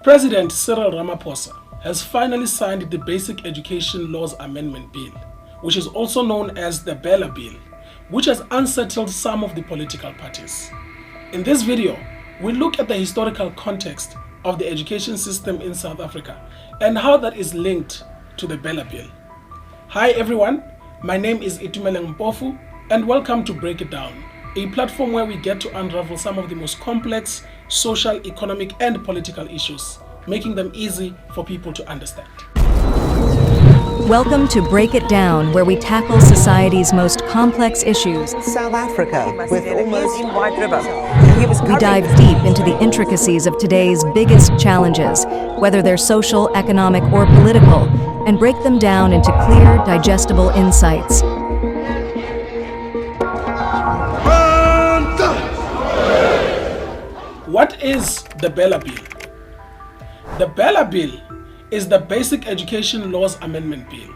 President Cyril Ramaphosa has finally signed the Basic Education Laws Amendment Bill, which is also known as the BELA Bill, which has unsettled some of the political parties. In this video, we'll look at the historical context of the education system in South Africa and how that is linked to the BELA Bill. Hi everyone, my name is Itumeleng Mpofu and welcome to Break It Down, a platform where we get to unravel some of the most complex social, economic and political issues, making them easy for people to understand. Welcome to Break It Down, where we tackle society's most complex issues. South Africa, with almost in White River. We dive deep into the intricacies of today's biggest challenges, whether they're social, economic, or political, and break them down into clear, digestible insights. What is the BELA Bill? The BELA Bill is the Basic Education Laws Amendment Bill.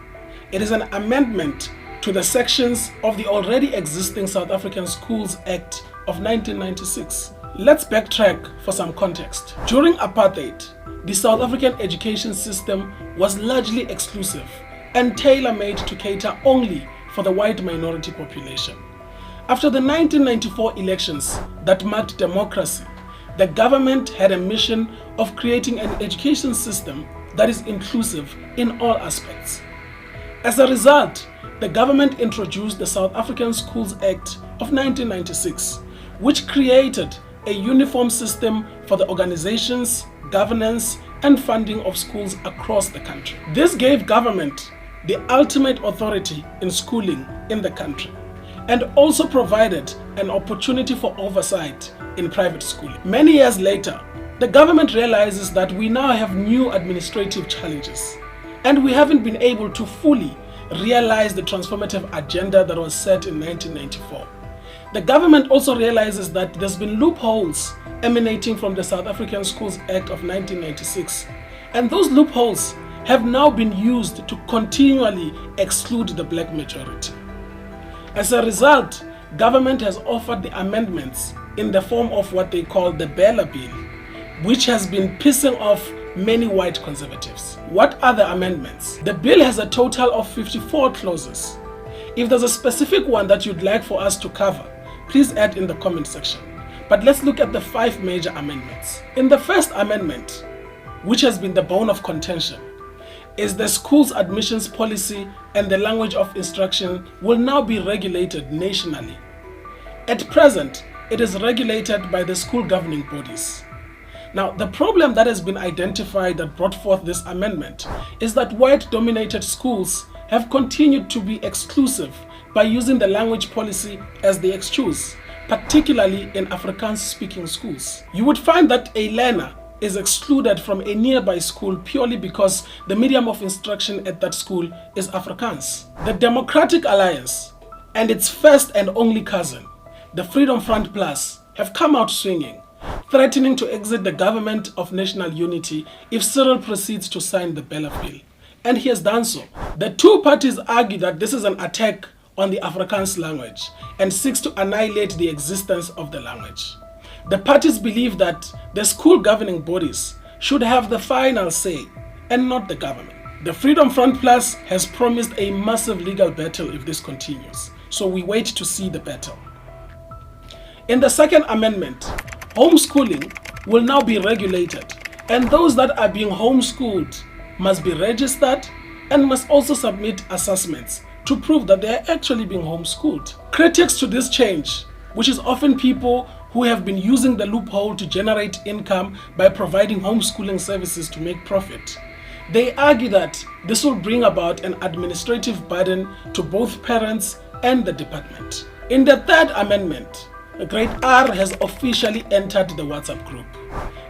It is an amendment to the sections of the already existing South African Schools Act of 1996. Let's backtrack for some context. During apartheid, the South African education system was largely exclusive and tailor-made to cater only for the white minority population. After the 1994 elections that marked democracy, the government had a mission of creating an education system that is inclusive in all aspects. As a result, the government introduced the South African Schools Act of 1996, which created a uniform system for the organizations, governance, and funding of schools across the country. This gave government the ultimate authority in schooling in the country, and also provided an opportunity for oversight in private schooling. Many years later, the government realizes that we now have new administrative challenges, and we haven't been able to fully realize the transformative agenda that was set in 1994. The government also realizes that there's been loopholes emanating from the South African Schools Act of 1996, and those loopholes have now been used to continually exclude the black majority. As a result, government has offered the amendments in the form of what they call the BELA Bill, which has been pissing off many white conservatives. What are the amendments? The bill has a total of 54 clauses. If there's a specific one that you'd like for us to cover, please add in the comment section. But let's look at the 5 major amendments. In the first amendment, which has been the bone of contention, is the school's admissions policy and the language of instruction will now be regulated nationally. At present, it is regulated by the school governing bodies. Now, the problem that has been identified that brought forth this amendment is that white-dominated schools have continued to be exclusive by using the language policy as the excuse, particularly in Afrikaans-speaking schools. You would find that a learner is excluded from a nearby school purely because the medium of instruction at that school is Afrikaans. The Democratic Alliance and its first and only cousin, the Freedom Front Plus, have come out swinging, threatening to exit the government of national unity if Cyril proceeds to sign the BELA Bill. And he has done so. The two parties argue that this is an attack on the Afrikaans language and seeks to annihilate the existence of the language. The parties believe that the school governing bodies should have the final say and not the government. The Freedom Front Plus has promised a massive legal battle if this continues, so we wait to see the battle. In the second amendment, homeschooling will now be regulated, and those that are being homeschooled must be registered and must also submit assessments to prove that they are actually being homeschooled. Critics to this change, which is often people who have been using the loophole to generate income by providing homeschooling services to make profit, they argue that this will bring about an administrative burden to both parents and the department. In the third amendment, Grade R has officially entered the WhatsApp group.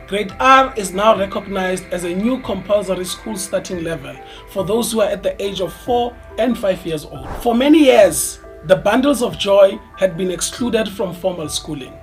Grade R is now recognized as a new compulsory school starting level for those who are at the age of 4 and 5 years old. For many years, the bundles of joy had been excluded from formal schooling.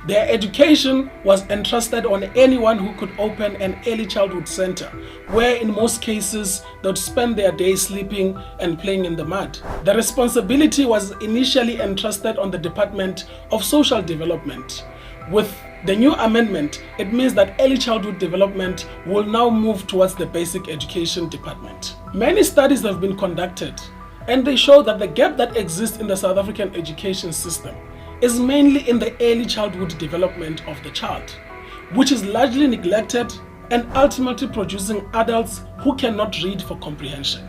Their education was entrusted on anyone who could open an early childhood center, where in most cases they would spend their days sleeping and playing in the mud. The responsibility was initially entrusted on the Department of Social Development, with The new amendment, it means that early childhood development will now move towards the basic education department. Many studies have been conducted and they show that the gap that exists in the South African education system is mainly in the early childhood development of the child, which is largely neglected and ultimately producing adults who cannot read for comprehension.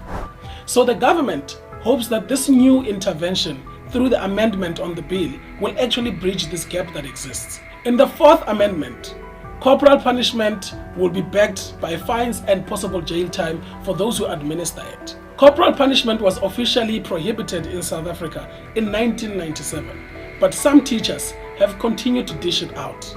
So the government hopes that this new intervention through the amendment on the bill will actually bridge this gap that exists. In the fourth amendment, corporal punishment will be backed by fines and possible jail time for those who administer it. Corporal punishment was officially prohibited in South Africa in 1997, but some teachers have continued to dish it out.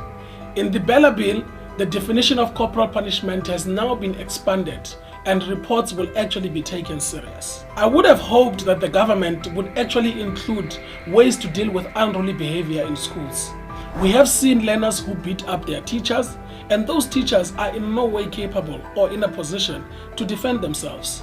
In the BELA Bill, the definition of corporal punishment has now been expanded and reports will actually be taken serious. I would have hoped that the government would actually include ways to deal with unruly behavior in schools. We have seen learners who beat up their teachers, and those teachers are in no way capable or in a position to defend themselves.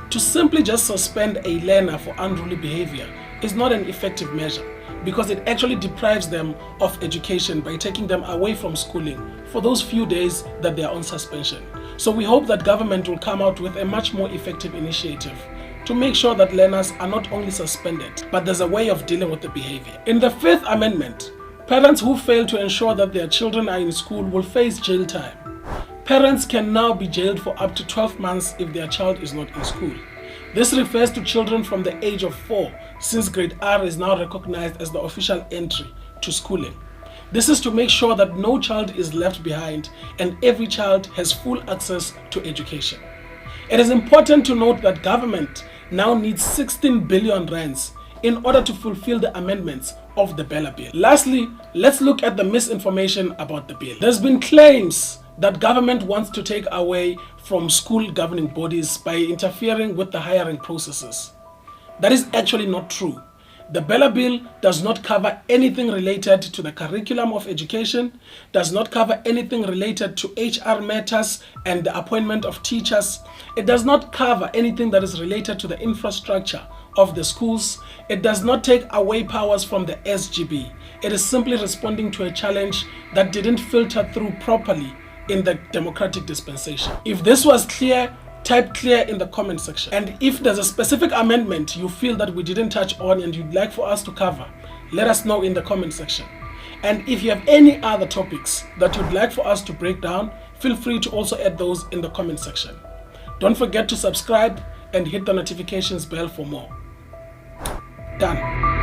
To simply just suspend a learner for unruly behavior is not an effective measure because it actually deprives them of education by taking them away from schooling for those few days that they are on suspension. So we hope that government will come out with a much more effective initiative to make sure that learners are not only suspended, but there's a way of dealing with the behavior. In the fifth amendment, parents who fail to ensure that their children are in school will face jail time. Parents can now be jailed for up to 12 months if their child is not in school. This refers to children from the age of 4, since grade R is now recognized as the official entry to schooling. This is to make sure that no child is left behind and every child has full access to education. It is important to note that government now needs 16 billion rands in order to fulfill the amendments of the BELA Bill. Lastly, let's look at the misinformation about the bill. There's been claims that government wants to take away from school governing bodies by interfering with the hiring processes. That is actually not true. The BELA Bill does not cover anything related to the curriculum of education, does not cover anything related to HR matters and the appointment of teachers. It does not cover anything that is related to the infrastructure of the schools. It does not take away powers from the SGB. It is simply responding to a challenge that didn't filter through properly in the democratic dispensation. If this was clear, type clear in the comment section. And if there's a specific amendment you feel that we didn't touch on and you'd like for us to cover, let us know in the comment section. And if you have any other topics that you'd like for us to break down, feel free to also add those in the comment section. Don't forget to subscribe and hit the notifications bell for more. Done.